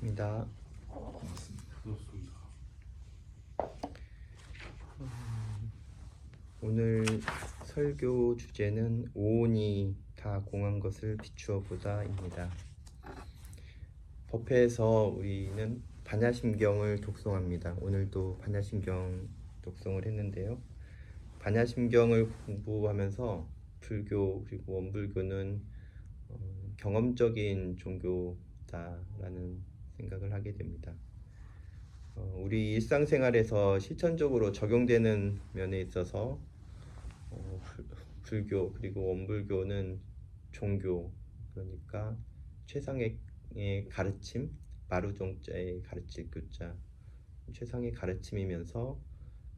반갑습니다. 그렇습니다. 오늘 설교 주제는 오온이 다 공한 것을 비추어 보다입니다. 법회에서 우리는 반야심경을 독송합니다. 오늘도 반야심경 독송을 했는데요. 반야심경을 공부하면서 불교 그리고 원불교는 경험적인 종교다라는 생각을 하게 됩니다. 우리 일상생활에서 실천적으로 적용되는 면에 있어서 불교 그리고 원불교는 종교, 그러니까 최상의 가르침, 마루종자의 가르칠 교자, 최상의 가르침이면서,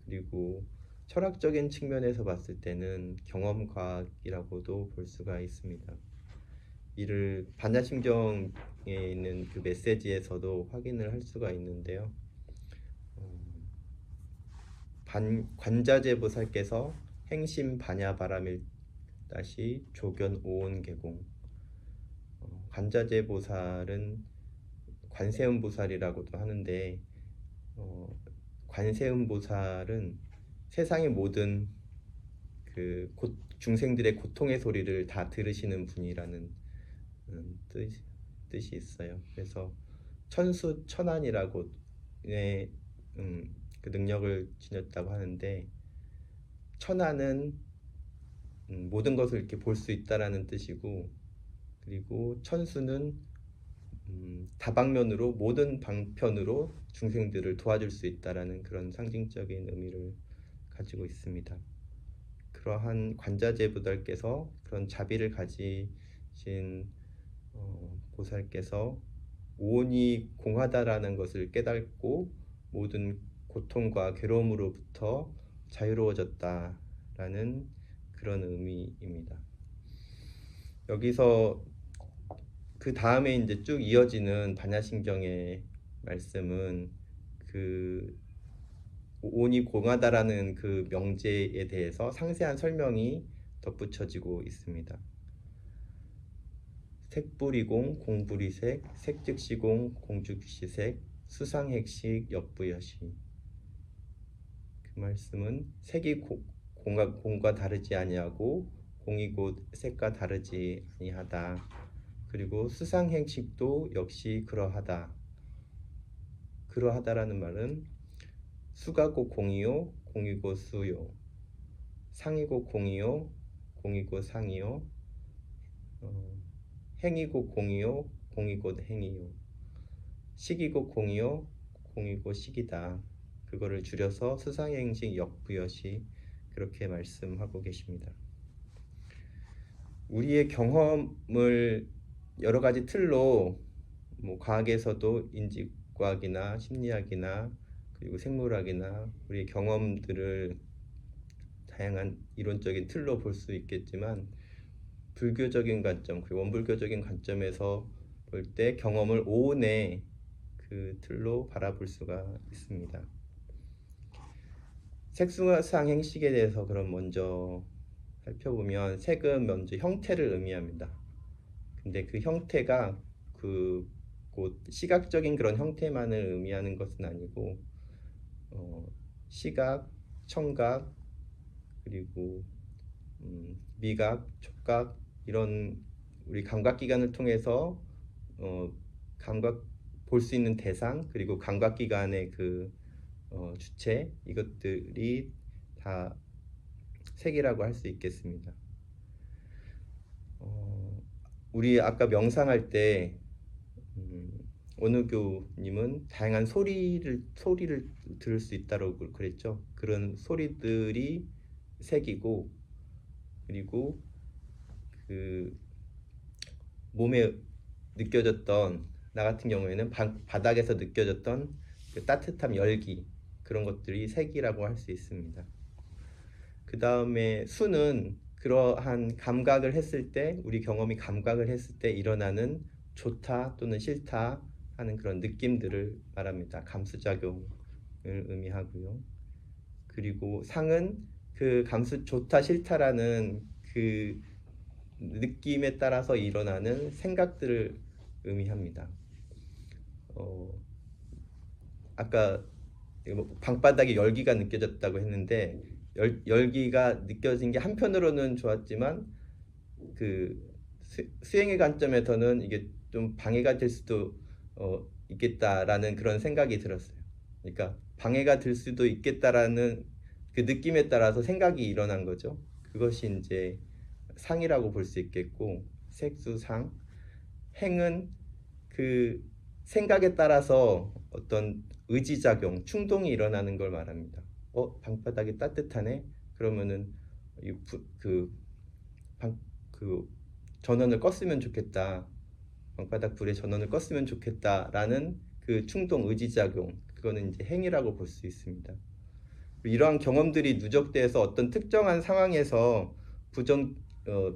그리고 철학적인 측면에서 봤을 때는 경험과학이라고도 볼 수가 있습니다. 이를 반야심경에 있는 그 메시지에서도 확인을 할 수가 있는데요. 관자재보살께서 행심 반야바라밀 조견 오온계공, 관자재보살은 관세음보살이라고도 하는데, 관세음보살은 세상의 모든 중생들의 고통의 소리를 다 들으시는 분이라는 뜻이 있어요. 그래서 천수천안이라고 그 능력을 지녔다고 하는데, 천안은 모든 것을 이렇게 볼 수 있다라는 뜻이고, 그리고 천수는 다방면으로 모든 방편으로 중생들을 도와줄 수 있다라는 그런 상징적인 의미를 가지고 있습니다. 그러한 관자재보살께서 그런 자비를 가지신 보살께서 오온이 공하다라는 것을 깨닫고 모든 고통과 괴로움으로부터 자유로워졌다라는 그런 의미입니다. 여기서 그 다음에 이제 쭉 이어지는 반야심경의 말씀은 그 오온이 공하다라는 그 명제에 대해서 상세한 설명이 덧붙여지고 있습니다. 색불이공 공불이색, 색즉시공 공즉시색, 수상핵식 역부여시. 그 말씀은 색이 공과 다르지 아니하고 공이 곧 색과 다르지 아니하다. 그리고 수상행식도 역시 그러하다. 그러하다라는 말은 수가 곧 공이요, 공이 곧 수요, 상이 곧 공이요, 공이 곧 상이요, 행이 곧 공이요, 공이 곧 행이요, 식이 곧 공이요, 공이 곧 식이다. 그거를 줄여서 수상행식 역부여시, 그렇게 말씀하고 계십니다. 우리의 경험을 여러 가지 틀로 과학에서도 인지과학이나 심리학이나 그리고 생물학이나 우리의 경험들을 다양한 이론적인 틀로 볼 수 있겠지만, 불교적인 관점 그리고 원불교적인 관점에서 볼 때 경험을 오온의 그 틀로 바라볼 수가 있습니다. 색수상 행식에 대해서 그럼 먼저 살펴보면, 색은 먼저 형태를 의미합니다. 근데 그 형태가 곧 시각적인 그런 형태만을 의미하는 것은 아니고, 시각, 청각, 그리고 미각, 촉각, 이런 우리 감각기관을 통해서 볼 수 있는 대상, 그리고 감각기관의 주체, 이것들이 다 색이라고 할 수 있겠습니다. 우리 아까 명상할 때 원우교님은 다양한 소리를 들을 수 있다고 그랬죠. 그런 소리들이 색이고, 그리고 그 몸에 느껴졌던, 나 같은 경우에는 바닥에서 느껴졌던 그 따뜻함, 열기, 그런 것들이 색이라고 할 수 있습니다. 그 다음에 수는 그러한 감각을 했을 때, 우리 경험이 감각을 했을 때 일어나는 좋다 또는 싫다 하는 그런 느낌들을 말합니다. 감수작용을 의미하고요. 그리고 상은 그 좋다 싫다라는 그 느낌에 따라서 일어나는 생각들을 의미합니다. 어, 아까 방바닥에 열기가 느껴졌다고 했는데 열기가 느껴진 게 한편으로는 좋았지만 그 수행의 관점에서는 이게 좀 방해가 될 수도 있겠다라는 그런 생각이 들었어요. 그러니까 방해가 될 수도 있겠다라는 그 느낌에 따라서 생각이 일어난 거죠. 그것이 이제 상이라고 볼 수 있겠고, 색수상. 행은 그 생각에 따라서 어떤 의지작용, 충동이 일어나는 걸 말합니다. 방바닥이 따뜻하네? 그러면은 그, 그 전원을 껐으면 좋겠다. 방바닥 불에 전원을 껐으면 좋겠다라는 그 충동, 의지작용, 그거는 이제 행위라고 볼 수 있습니다. 이러한 경험들이 누적돼서 어떤 특정한 상황에서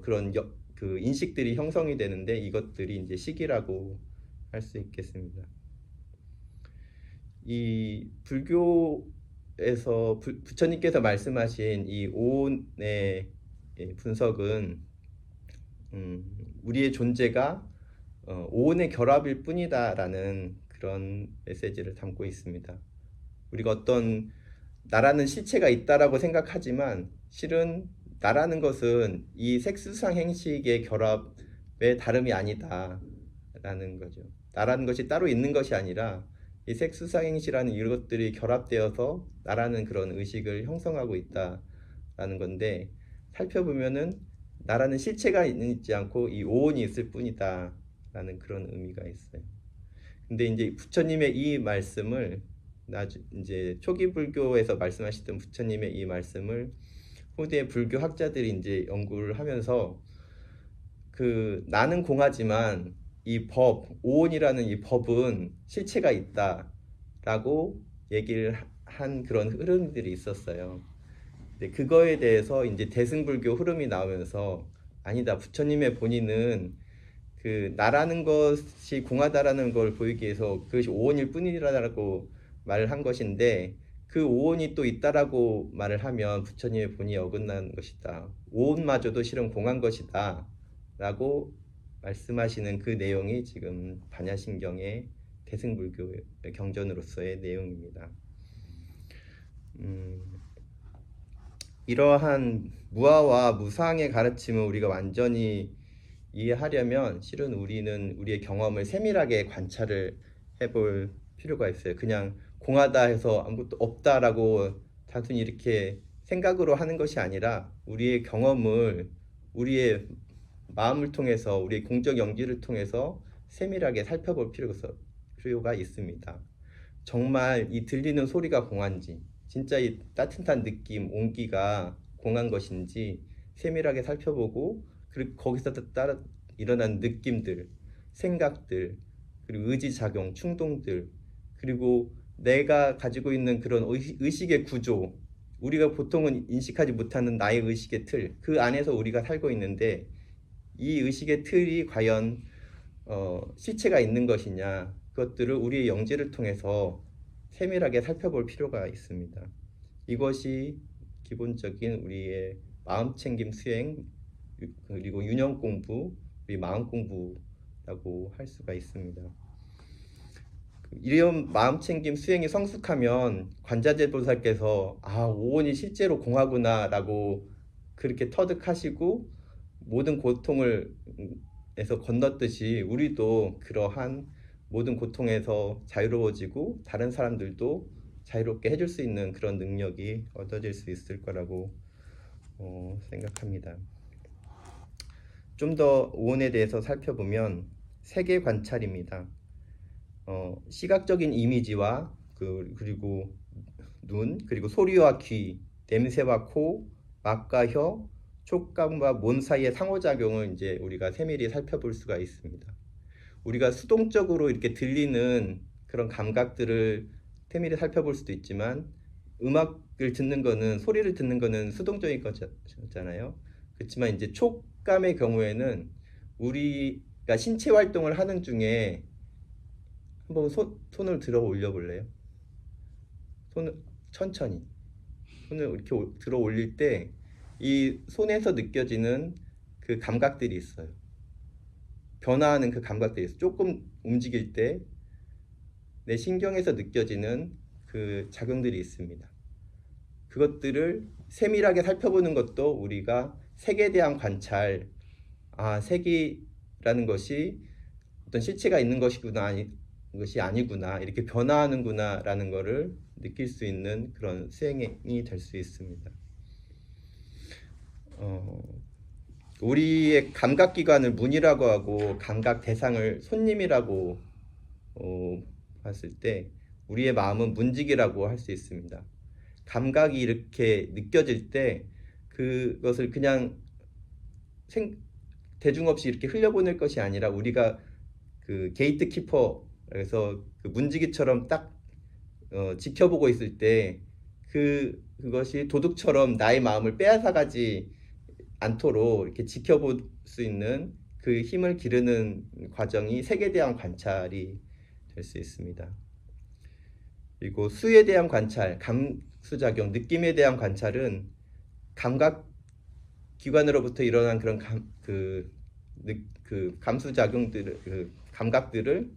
그런 그 인식들이 형성이 되는데 이것들이 이제 식이라고 할 수 있겠습니다. 이 불교에서 부처님께서 말씀하신 이 오온의 분석은 우리의 존재가 오온의 결합일 뿐이다라는 그런 메시지를 담고 있습니다. 우리가 어떤 나라는 실체가 있다라고 생각하지만 실은 나라는 것은 이 색수상 행식의 결합의 다름이 아니다라는 거죠. 나라는 것이 따로 있는 것이 아니라 이 색수상 행식이라는 이것들이 결합되어서 나라는 그런 의식을 형성하고 있다라는 건데 살펴보면은 나라는 실체가 있지 않고 이 오온이 있을 뿐이다라는 그런 의미가 있어요. 근데 이제 부처님의 이 말씀을 이제 초기 불교에서 말씀하시던 부처님의 이 말씀을 후대 불교 학자들이 이제 연구를 하면서 그 나는 공하지만 이 오온이라는 이 법은 실체가 있다라고 얘기를 한 그런 흐름들이 있었어요. 근데 그거에 대해서 이제 대승불교 흐름이 나오면서 아니다, 부처님의 본인은 그 나라는 것이 공하다라는 걸 보이기 위해서 그것이 오온일 뿐이라고 말을 한 것인데 그 오온이 또 있다라고 말을 하면 부처님의 본이 어긋난 것이다. 오온마저도 실은 공한 것이다. 라고 말씀하시는 그 내용이 지금 반야신경의 대승불교의 경전으로서의 내용입니다. 이러한 무아와 무상의 가르침을 우리가 완전히 이해하려면 실은 우리는 우리의 경험을 세밀하게 관찰을 해볼 필요가 있어요. 그냥 공하다 해서 아무것도 없다라고 단순히 이렇게 생각으로 하는 것이 아니라 우리의 경험을 우리의 마음을 통해서 우리의 공적 연기를 통해서 세밀하게 살펴볼 필요가 있습니다. 정말 이 들리는 소리가 공한지 진짜 이 따뜻한 느낌, 온기가 공한 것인지 세밀하게 살펴보고 그리고 거기서 따라 일어난 느낌들, 생각들, 그리고 의지작용, 충동들, 그리고 내가 가지고 있는 그런 의식의 구조, 우리가 보통은 인식하지 못하는 나의 의식의 틀, 그 안에서 우리가 살고 있는데 이 의식의 틀이 과연 실체가 있는 것이냐, 그것들을 우리의 영지를 통해서 세밀하게 살펴볼 필요가 있습니다. 이것이 기본적인 우리의 마음챙김 수행 그리고 유념 공부, 우리 마음 공부라고 할 수가 있습니다. 이런 마음챙김 수행이 성숙하면 관자재 보살께서 오온이 실제로 공하구나라고 그렇게 터득하시고 모든 고통을 에서 건넜듯이 우리도 그러한 모든 고통에서 자유로워지고 다른 사람들도 자유롭게 해줄 수 있는 그런 능력이 얻어질 수 있을 거라고 생각합니다. 좀 더 오온에 대해서 살펴보면 세계 관찰입니다. 시각적인 이미지와 그리고 눈, 그리고 소리와 귀, 냄새와 코, 맛과 혀, 촉감과 몸 사이의 상호작용을 이제 우리가 세밀히 살펴볼 수가 있습니다. 우리가 수동적으로 이렇게 들리는 그런 감각들을 세밀히 살펴볼 수도 있지만 음악을 듣는 거는 소리를 듣는 거는 수동적인 거잖아요. 그렇지만 이제 촉감의 경우에는 우리가 신체 활동을 하는 중에 한번 손을 들어 올려 볼래요? 손을 천천히 손을 이렇게 들어 올릴 때 이 손에서 느껴지는 그 감각들이 있어요. 변화하는 그 감각들이 있어요. 조금 움직일 때 내 신경에서 느껴지는 그 작용들이 있습니다. 그것들을 세밀하게 살펴보는 것도 우리가 색에 대한 관찰, 색이라는 것이 어떤 실체가 있는 것이구나, 것이 아니구나, 이렇게 변화하는구나라는 것을 느낄 수 있는 그런 수행이 될 수 있습니다. 우리의 감각기관을 문이라고 하고 감각 대상을 손님이라고 봤을 때 우리의 마음은 문지기라고 할 수 있습니다. 감각이 이렇게 느껴질 때 그것을 그냥 대중 없이 이렇게 흘려보낼 것이 아니라 우리가 그 게이트 키퍼, 그래서 그 문지기처럼 딱 지켜보고 있을 때 그것이 도둑처럼 나의 마음을 빼앗아가지 않도록 이렇게 지켜볼 수 있는 그 힘을 기르는 과정이 색에 대한 관찰이 될 수 있습니다. 그리고 수에 대한 관찰, 감수작용, 느낌에 대한 관찰은 감각 기관으로부터 일어난 그런 감수작용들을, 감각들을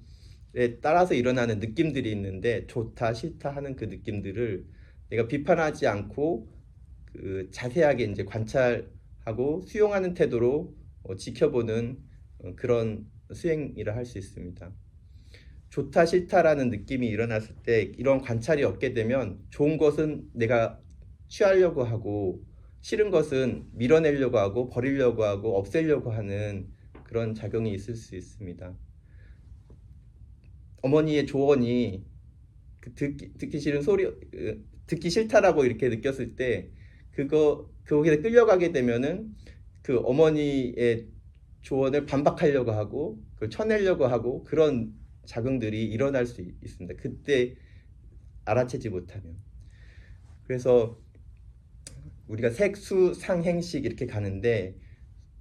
따라서 일어나는 느낌들이 있는데, 좋다 싫다 하는 그 느낌들을 내가 비판하지 않고 자세하게 이제 관찰하고 수용하는 태도로 지켜보는 그런 수행이라 할 수 있습니다. 좋다 싫다라는 느낌이 일어났을 때 이런 관찰이 없게 되면 좋은 것은 내가 취하려고 하고 싫은 것은 밀어내려고 하고 버리려고 하고 없애려고 하는 그런 작용이 있을 수 있습니다. 어머니의 조언이 듣기 싫은 소리, 듣기 싫다라고 이렇게 느꼈을 때 거기에 끌려가게 되면은 그 어머니의 조언을 반박하려고 하고 그걸 쳐내려고 하고 그런 작용들이 일어날 수 있습니다. 그때 알아채지 못하면. 그래서 우리가 색, 수, 상, 행식 이렇게 가는데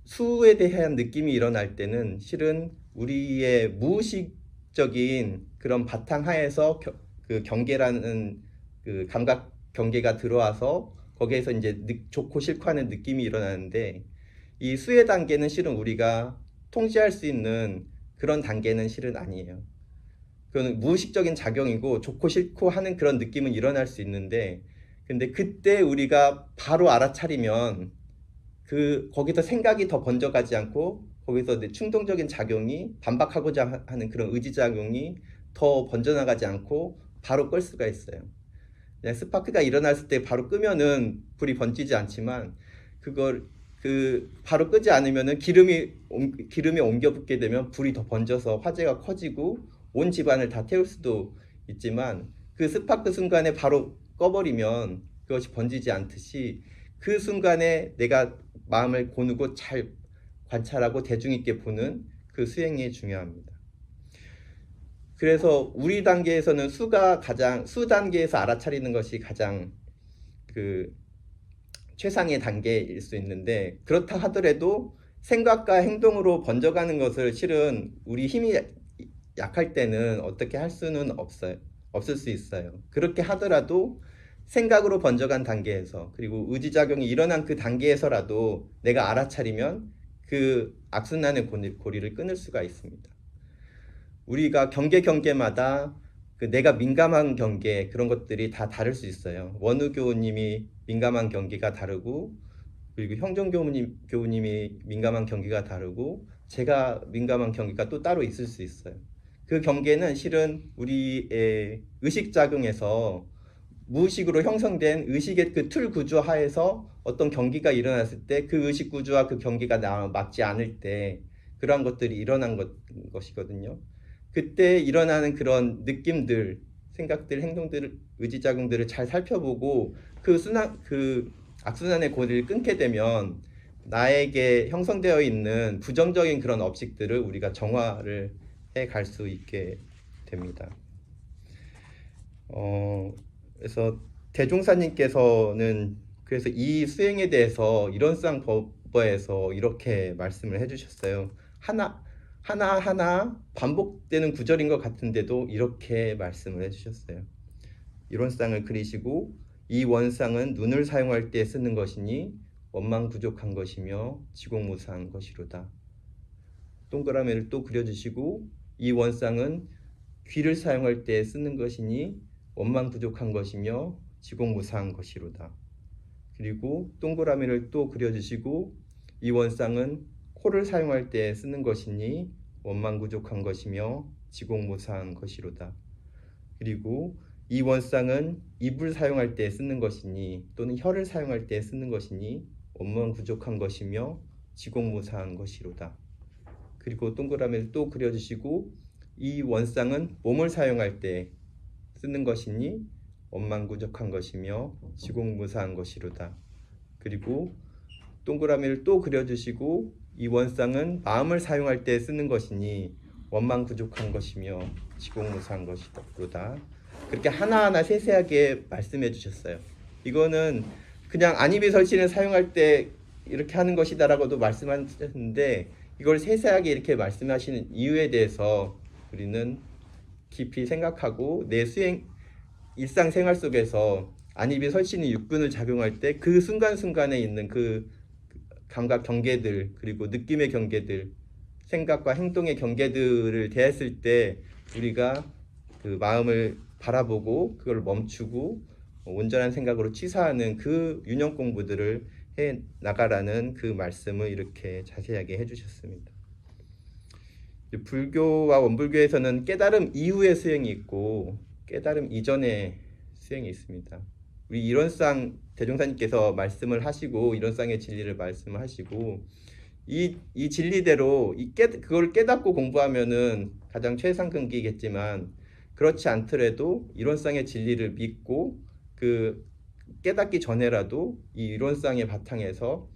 수에 대한 느낌이 일어날 때는 실은 우리의 무의식적인 그런 바탕하에서 그 경계라는 그 감각 경계가 들어와서 거기에서 이제 좋고 싫고 하는 느낌이 일어나는데, 이 수의 단계는 실은 우리가 통제할 수 있는 그런 단계는 실은 아니에요. 그건 무의식적인 작용이고 좋고 싫고 하는 그런 느낌은 일어날 수 있는데, 근데 그때 우리가 바로 알아차리면 거기서 생각이 더 번져가지 않고 거기서 충동적인 작용이 반박하고자 하는 그런 의지작용이 더 번져나가지 않고 바로 끌 수가 있어요. 그냥 스파크가 일어났을 때 바로 끄면은 불이 번지지 않지만 그걸 바로 끄지 않으면은 기름이 옮겨 붙게 되면 불이 더 번져서 화재가 커지고 온 집안을 다 태울 수도 있지만, 그 스파크 순간에 바로 꺼버리면 그것이 번지지 않듯이 그 순간에 내가 마음을 고누고 잘 관찰하고 대중 있게 보는 그 수행이 중요합니다. 그래서 우리 단계에서는 수 단계에서 알아차리는 것이 가장 최상의 단계일 수 있는데, 그렇다 하더라도 생각과 행동으로 번져가는 것을 실은 우리 힘이 약할 때는 어떻게 할 수는 없을 수 있어요. 그렇게 하더라도 생각으로 번져간 단계에서, 그리고 의지작용이 일어난 그 단계에서라도 내가 알아차리면 그 악순환의 고리를 끊을 수가 있습니다. 우리가 경계마다 내가 민감한 경계, 그런 것들이 다 다를 수 있어요. 원우교우님이 민감한 경계가 다르고, 그리고 형정교우님이 민감한 경계가 다르고, 제가 민감한 경계가 또 따로 있을 수 있어요. 그 경계는 실은 우리의 의식작용에서 무의식으로 형성된 의식의 그 틀 구조 하에서 어떤 경기가 일어났을 때 그 의식 구조와 그 경기가 맞지 않을 때 그러한 것들이 일어난 것이거든요. 그때 일어나는 그런 느낌들, 생각들, 행동들, 의지작용들을 잘 살펴보고 그 악순환의 고리를 끊게 되면 나에게 형성되어 있는 부정적인 그런 업식들을 우리가 정화를 해 갈 수 있게 됩니다. 그래서 대종사님께서는 그래서 이 수행에 대해서 이런상 법어에서 이렇게 말씀을 해주셨어요. 하나하나 반복되는 구절인 것 같은데도 이렇게 말씀을 해주셨어요. 이론상을 그리시고 이 원상은 눈을 사용할 때 쓰는 것이니 원망 부족한 것이며 지공무사한 것이로다. 동그라미를 또 그려주시고 이 원상은 귀를 사용할 때 쓰는 것이니 원망 부족한 것이며 지공무사한 것이로다. 그리고 동그라미를 또 그려주시고 이 원상은 코를 사용할 때 쓰는 것이니 원망 부족한 것이며 지공무사한 것이로다. 그리고 이 원상은 입을 사용할 때 쓰는 것이니 또는 혀를 사용할 때 쓰는 것이니 원망 부족한 것이며 지공무사한 것이로다. 그리고 동그라미를 또 그려주시고 이 원상은 몸을 사용할 때 쓰는 것이니 원망 부족한 것이며 지공무사한 것이로다. 그리고 동그라미를 또 그려주시고 이 원상은 마음을 사용할 때 쓰는 것이니 원망 부족한 것이며 지공무사한 것이로다. 그렇게 하나하나 세세하게 말씀해 주셨어요. 이거는 그냥 안이비설신을 사용할 때 이렇게 하는 것이다라고도 말씀하셨는데 이걸 세세하게 이렇게 말씀하시는 이유에 대해서 우리는 깊이 생각하고 내 일상생활 속에서 안이비설신이 육근을 작용할 때 그 순간순간에 있는 그 감각 경계들 그리고 느낌의 경계들 생각과 행동의 경계들을 대했을 때 우리가 그 마음을 바라보고 그걸 멈추고 온전한 생각으로 취사하는 그 윤영 공부들을 해 나가라는 그 말씀을 이렇게 자세하게 해주셨습니다. 불교와 원불교에서는 깨달음 이후의 수행이 있고 깨달음 이전의 수행이 있습니다. 우리 일원상 대종사님께서 말씀을 하시고 일원상의 진리를 말씀하시고 이 진리대로 그걸 깨닫고 공부하면은 가장 최상급이겠지만 그렇지 않더라도 이론상의 진리를 믿고 그 깨닫기 전에라도 이 이론상의 바탕에서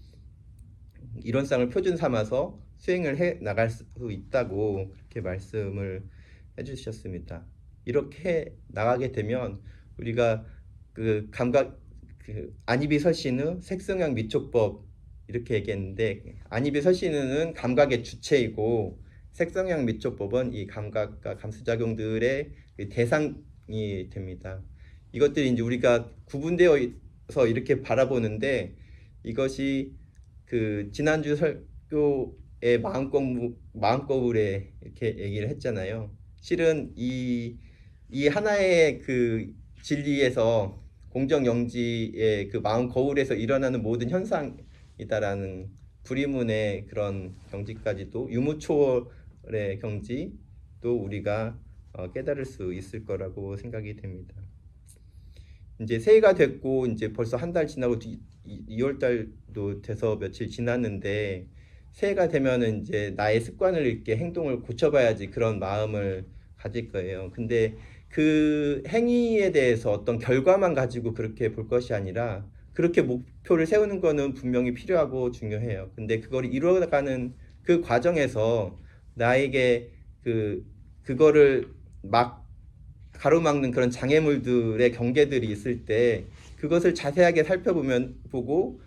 이론상을 표준 삼아서 수행을 해 나갈 수 있다고 그렇게 말씀을 해주셨습니다. 이렇게 나가게 되면 우리가 그 감각 안이비설신의 색성향 미촉법 이렇게 얘기했는데 안이비설신은 감각의 주체이고 색성향 미촉법은 이 감각과 감수작용들의 대상이 됩니다. 이것들이 이제 우리가 구분되어서 이렇게 바라보는데 이것이 그 지난주 설교의 마음거울에 이렇게 얘기를 했잖아요. 실은 이 하나의 그 진리에서 공정영지의 그 마음 거울에서 일어나는 모든 현상이다라는 불이문의 그런 경지까지도 유무초월의 경지도 우리가 깨달을 수 있을 거라고 생각이 됩니다. 이제 새해가 됐고 이제 벌써 한 달 지나고 2월 달도 돼서 며칠 지났는데 새해가 되면은 이제 나의 습관을 이렇게 행동을 고쳐봐야지 그런 마음을 가질 거예요. 근데 그 행위에 대해서 어떤 결과만 가지고 그렇게 볼 것이 아니라 그렇게 목표를 세우는 거는 분명히 필요하고 중요해요. 근데 그걸 이루어가는 그 과정에서 나에게 그거를 막 가로막는 그런 장애물들의 경계들이 있을 때 그것을 자세하게 살펴보고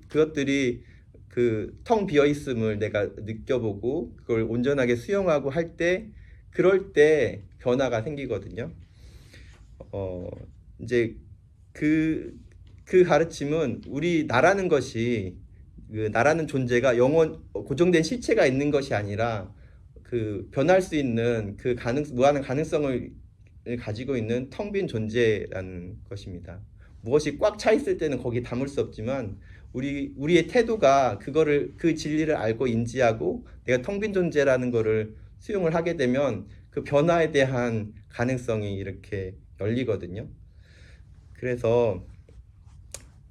그것들이 그 텅 비어 있음을 내가 느껴보고 그걸 온전하게 수용하고 할 때 그럴 때 변화가 생기거든요. 이제 그 가르침은 우리 나라는 것이 그 나라는 존재가 고정된 실체가 있는 것이 아니라 그 변할 수 있는 그 무한한 가능성을 가지고 있는 텅 빈 존재라는 것입니다. 무엇이 꽉 차 있을 때는 거기 담을 수 없지만 우리의 태도가 그 진리를 알고 인지하고 내가 텅 빈 존재라는 거를 수용을 하게 되면 그 변화에 대한 가능성이 이렇게 열리거든요. 그래서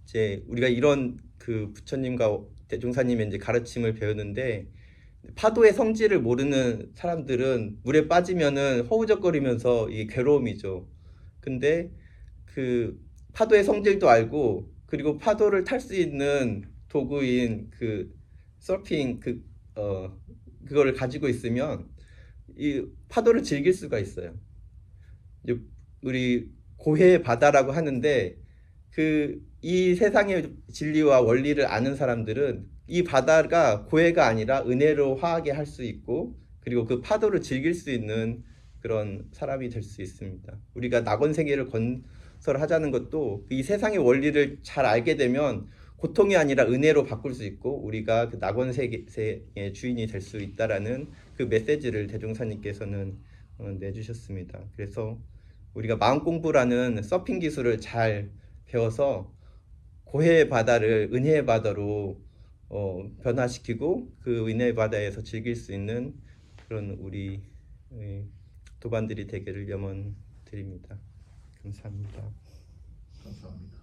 이제 우리가 이런 그 부처님과 대종사님의 이제 가르침을 배우는데 파도의 성질을 모르는 사람들은 물에 빠지면은 허우적거리면서 이게 괴로움이죠. 근데 그 파도의 성질도 알고 그리고 파도를 탈 수 있는 도구인 그 서핑 그거를 가지고 있으면 이 파도를 즐길 수가 있어요. 이제 우리 고해의 바다라고 하는데 이 세상의 진리와 원리를 아는 사람들은 이 바다가 고해가 아니라 은혜로 화하게 할 수 있고 그리고 그 파도를 즐길 수 있는 그런 사람이 될 수 있습니다. 우리가 낙원세계를 건설하자는 것도 이 세상의 원리를 잘 알게 되면 고통이 아니라 은혜로 바꿀 수 있고 우리가 그 낙원세계의 주인이 될 수 있다라는 그 메시지를 대종사님께서는 내주셨습니다. 그래서 우리가 마음공부라는 서핑 기술을 잘 배워서 고해의 바다를 은혜의 바다로 변화시키고 그 은혜의 바다에서 즐길 수 있는 그런 우리 도반들이 되기를 염원드립니다. 감사합니다. 감사합니다.